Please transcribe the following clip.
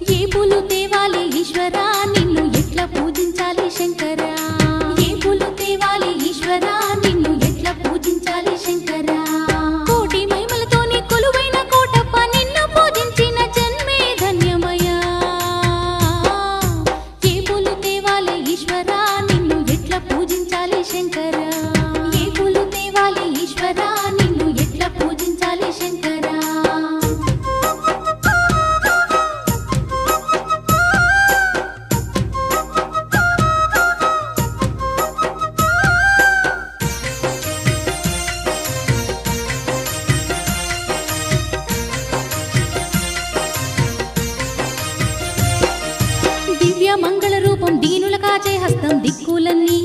ఏ పూలు తేవాలి ఈశ్వరా నిన్ను ఎట్లా పూజించాలి శంకరా ఏ పూలు తేవాలి ఈశ్వరా నిన్ను ఎట్లా పూజించాలి శంకరా కోటి మహిమలతోని కొలువైన కోటప్ప నిన్ను పూజించిన జన్మే ధన్యమయ్యా ఏ పూలు తేవాలి ఈశ్వరా నిన్ను ఎట్లా పూజించాలి శంకరా ఏ పూలు తేవాలి ఈశ్వరా నిన్ను ఎట్లా పూజించాలి శంకరా దివ్య మంగళ రూపం దీనుల కాచే హస్తం దిక్కులన్నీ